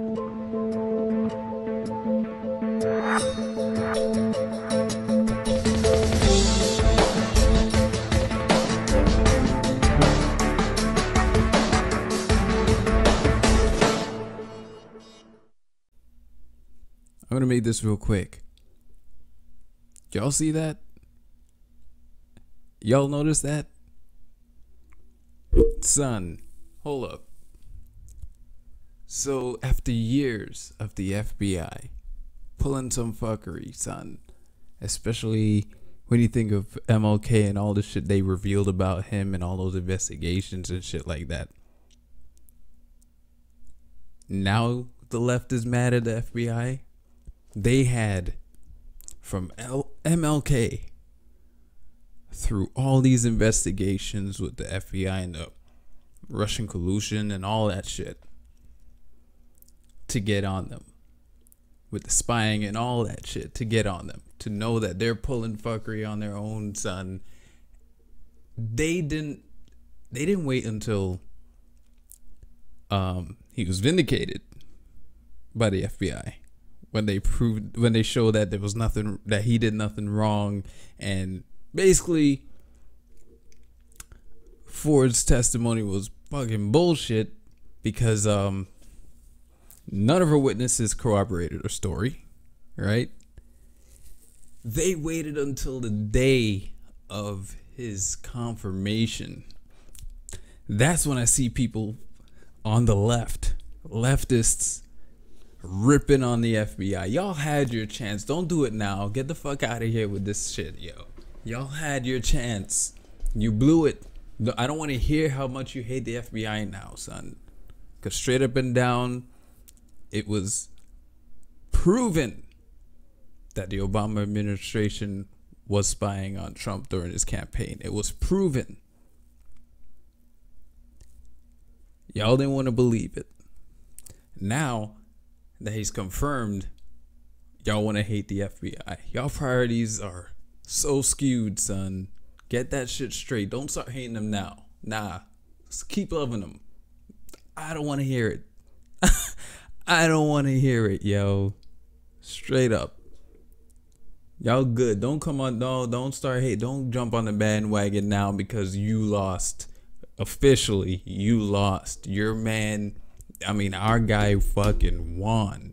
I'm gonna make this real quick. Y'all see that? Y'all notice that? Son, hold up. So after years of the FBI pulling some fuckery, son, especially when you think of MLK and all the shit they revealed about him and all those investigations and shit like that. Now the left is mad at the FBI. They had from MLK through all these investigations with the FBI and the Russian collusion and all that shit to get on them, with the spying and all that shit to get on them, to know that they're pulling fuckery on their own son. They didn't wait until he was vindicated by the FBI when they showed that there was nothing, that he did nothing wrong. And basically Ford's testimony was fucking bullshit because none of her witnesses corroborated her story, right? They waited until the day of his confirmation. That's when I see people on the leftists ripping on the FBI. Y'all had your chance. Don't do it now. Get the fuck out of here with this shit, yo. Y'all had your chance. You blew it. I don't want to hear how much you hate the FBI now, son. Because straight up and down, it was proven that the Obama administration was spying on Trump during his campaign. It was proven. Y'all didn't want to believe it. Now that he's confirmed, y'all want to hate the FBI. Y'all priorities are so skewed, son. Get that shit straight. Don't start hating them now. Nah, just keep loving them. I don't want to hear it. I don't want to hear it, yo. Straight up. Y'all good. Don't come on. No, don't start hate. Don't jump on the bandwagon now because you lost. Officially, you lost. Your man, our guy fucking won.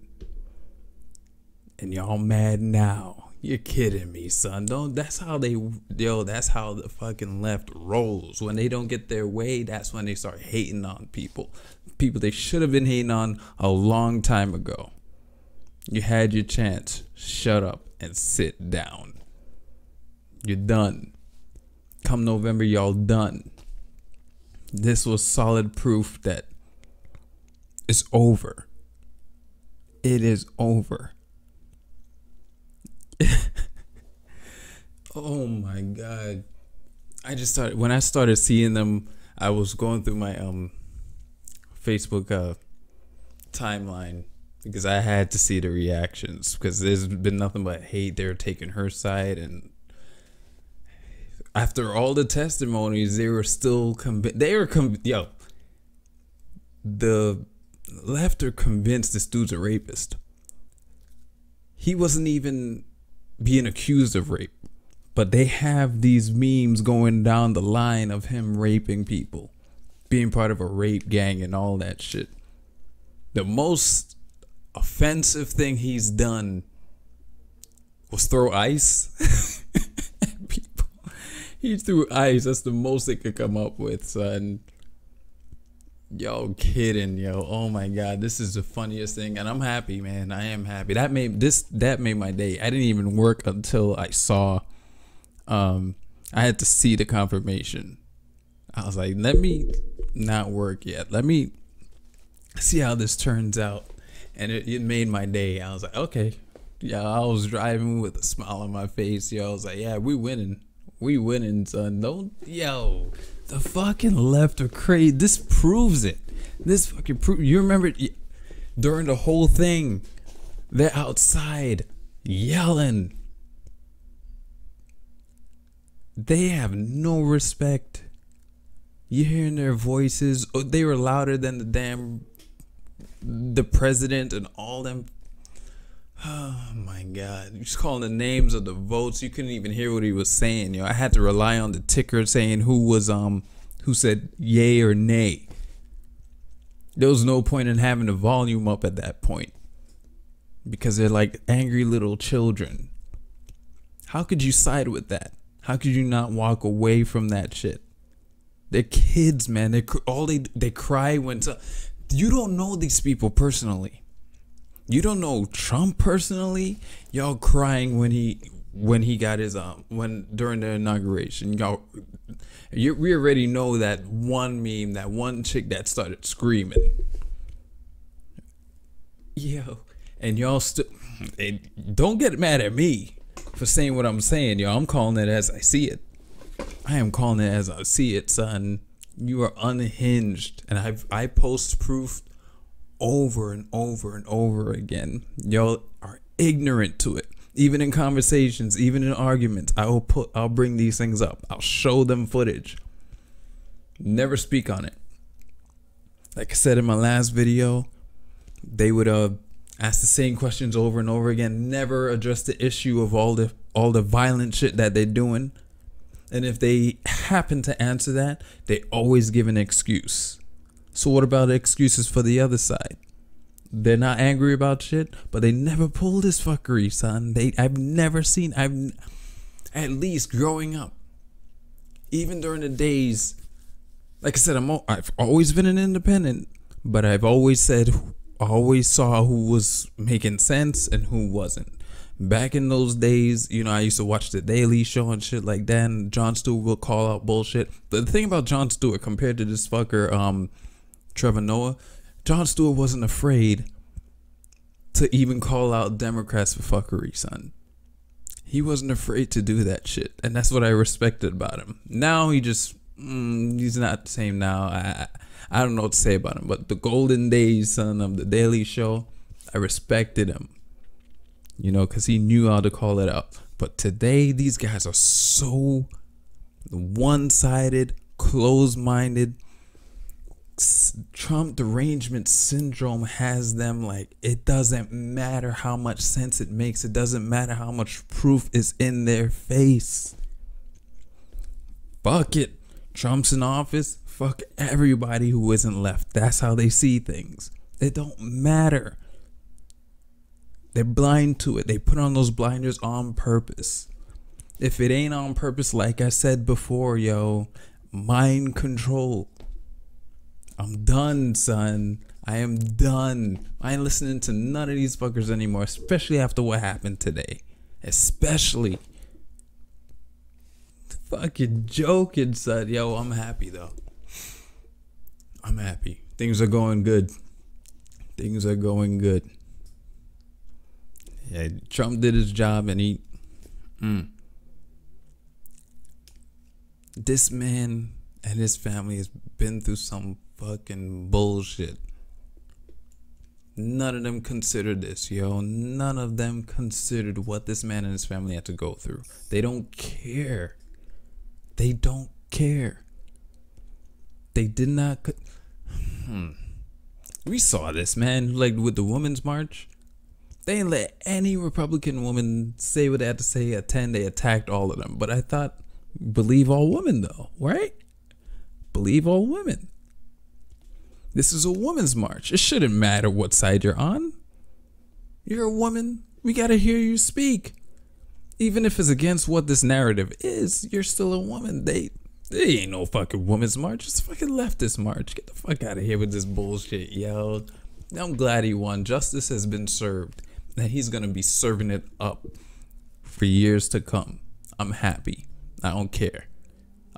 And y'all mad now. You're kidding me, son. That's how the fucking left rolls. When they don't get their way, that's when they start hating on people. People they should have been hating on a long time ago. You had your chance. Shut up and sit down. You're done. Come November, y'all done. This was solid proof that it's over. It is over. Oh my God. When I started seeing them, I was going through my Facebook timeline because I had to see the reactions because there's been nothing but hate. They're taking her side, and after all the testimonies, they were still convinced. The left are convinced this dude's a rapist. He wasn't even being accused of rape, but they have these memes going down the line of him raping people, being part of a rape gang and all that shit. The most offensive thing he's done was throw ice at people. He threw ice. That's the most they could come up with, son. Yo, kidding, yo. Oh my God, this is the funniest thing, and I'm happy, man. I am happy. That made my day. I didn't even work until I saw. I had to see the confirmation. I was like, let me not work yet. Let me see how this turns out, and it made my day. I was like, okay, yeah. I was driving with a smile on my face. Yo, I was like, yeah, we winning, son. Yo. The fucking left are crazy. This proves it. This fucking proves. You remember during the whole thing, they're outside yelling. They have no respect. You're hearing their voices. They were louder than the damn the president and all them. Oh my God. You're just calling the names of the votes. You couldn't even hear what he was saying. I had to rely on the ticker saying who said yay or nay. There was no point in having the volume up at that point because they're like angry little children. How could you side with that? How could you not walk away from that shit? They're kids, man. They cry when you don't know these people personally. You don't know Trump personally. Y'all crying when he got his during the inauguration. We already know that one meme, that one chick that started screaming. Yo, and y'all still don't get mad at me for saying what I'm saying, yo. I'm calling it as I see it. I am calling it as I see it, son. You are unhinged, and I post proof over and over and over again. Y'all are ignorant to it. Even in conversations, even in arguments, I'll bring these things up. I'll show them footage. Never speak on it. Like I said in my last video, they would ask the same questions over and over again. Never address the issue of all the violent shit that they're doing. And if they happen to answer that, they always give an excuse. So what about excuses for the other side? They're not angry about shit, but they never pull this fuckery, son. I've never seen, at least growing up, even during the days, like I said, I've always been an independent, but I always saw who was making sense and who wasn't. Back in those days, I used to watch the Daily Show and shit like that, and Jon Stewart will call out bullshit. But the thing about Jon Stewart compared to this fucker, Trevor Noah, Jon Stewart wasn't afraid to even call out Democrats for fuckery, son. He wasn't afraid to do that shit, and that's what I respected about him. Now he's not the same now. I don't know what to say about him, but the golden days, son, of the Daily Show, I respected him. Because he knew how to call it out. But today, these guys are so one-sided, closed-minded. Trump derangement syndrome has them like, it doesn't matter how much sense it makes. It doesn't matter how much proof is in their face. Fuck it. Trump's in office. Fuck everybody who isn't left. That's how they see things. It don't matter. They're blind to it. They put on those blinders on purpose. If it ain't on purpose, like I said before, mind control. I'm done, son. I am done. I ain't listening to none of these fuckers anymore, especially after what happened today. Especially. Fucking joking, son. I'm happy, though. I'm happy. Things are going good. Things are going good. Yeah, Trump did his job, and this man and his family has been through some fucking bullshit. None of them considered this, None of them considered what this man and his family had to go through. They don't care. They don't care. They did not. We saw this, man, like with the Women's March. They didn't let any Republican woman say what they had to say, attend. They attacked all of them. But I thought, believe all women, though, right? Believe all women. This is a women's march. It shouldn't matter what side you're on. You're a woman. We got to hear you speak. Even if it's against what this narrative is, you're still a woman. They ain't no fucking women's march. It's a fucking leftist march. Get the fuck out of here with this bullshit, yo. I'm glad he won. Justice has been served. And he's going to be serving it up for years to come. I'm happy. I don't care.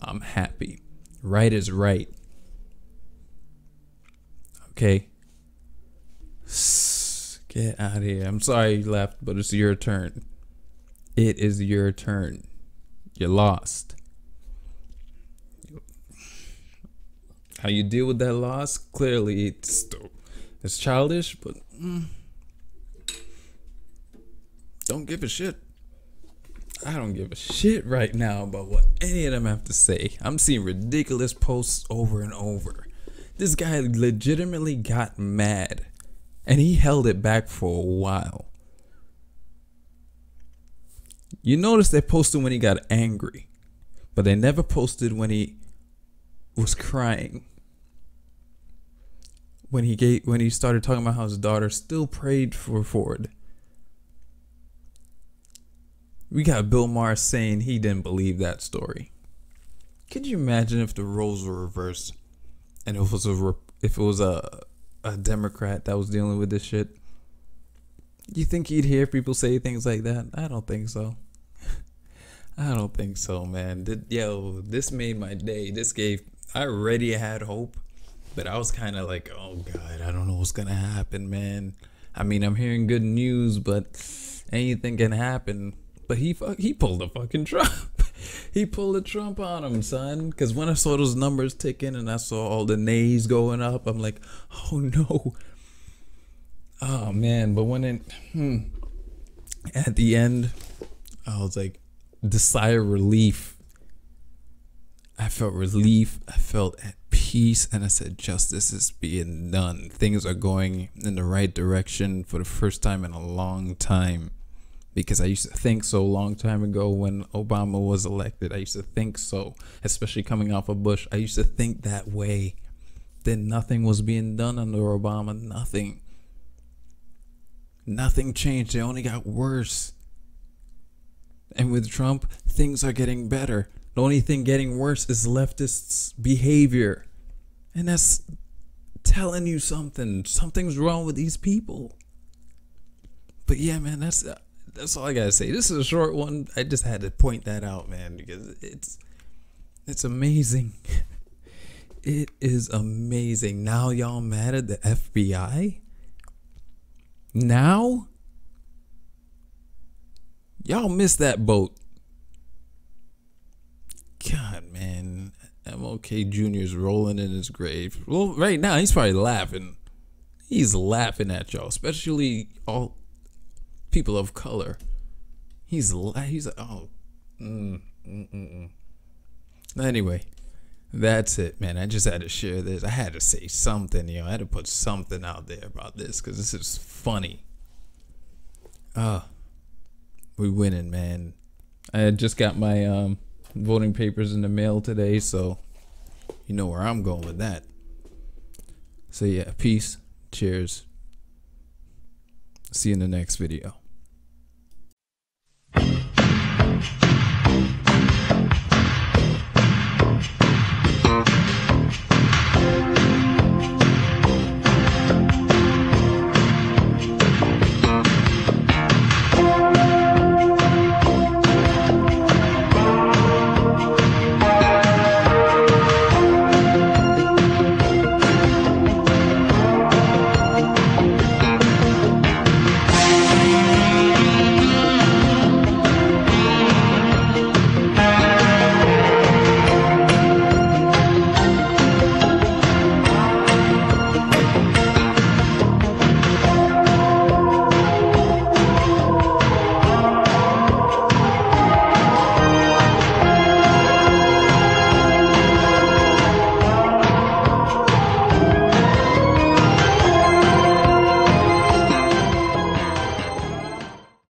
I'm happy. Right is right. Okay? Get out of here. I'm sorry you left, but it's your turn. It is your turn. You lost. How you deal with that loss? Clearly, it's childish, but don't give a shit. I don't give a shit right now about what any of them have to say. I'm seeing ridiculous posts over and over. This guy legitimately got mad And he held it back for a while. You notice they posted when he got angry, but they never posted when he was crying. When he started talking about how his daughter still prayed for Ford. We got Bill Maher saying he didn't believe that story. Could you imagine if the roles were reversed and if it was a Democrat that was dealing with this shit? You think you'd hear people say things like that? I don't think so. I don't think so, man. This made my day. I already had hope, but I was kind of like, oh God, I don't know what's gonna happen, man. I mean, I'm hearing good news, but anything can happen. But he pulled a fucking Trump. He pulled a Trump on him, son. Because when I saw those numbers ticking and I saw all the nays going up, I'm like, oh no. Oh man. But at the end, I was like, the sigh of relief. I felt relief. I felt at peace. And I said, justice is being done. Things are going in the right direction for the first time in a long time. Because I used to think so a long time ago when Obama was elected. I used to think so, especially coming off of Bush. I used to think that way. Then nothing was being done under Obama. Nothing. Nothing changed. It only got worse. And with Trump, things are getting better. The only thing getting worse is leftists' behavior. And that's telling you something. Something's wrong with these people. But yeah, man, that's all I gotta say. This is a short one. I just had to point that out, man, because it's amazing. It is amazing. Now y'all mad at the FBI? Now? Y'all missed that boat. God, man. MLK Jr. is rolling in his grave. Well, right now, he's probably laughing. He's laughing at y'all, especially all people of color. He's like, oh. Anyway, that's it, man. I just had to share this. I had to say something, I had to put something out there about this because this is funny. We winning, man. I had just got my voting papers in the mail today, so you know where I'm going with that. So yeah, peace, cheers. See you in the next video.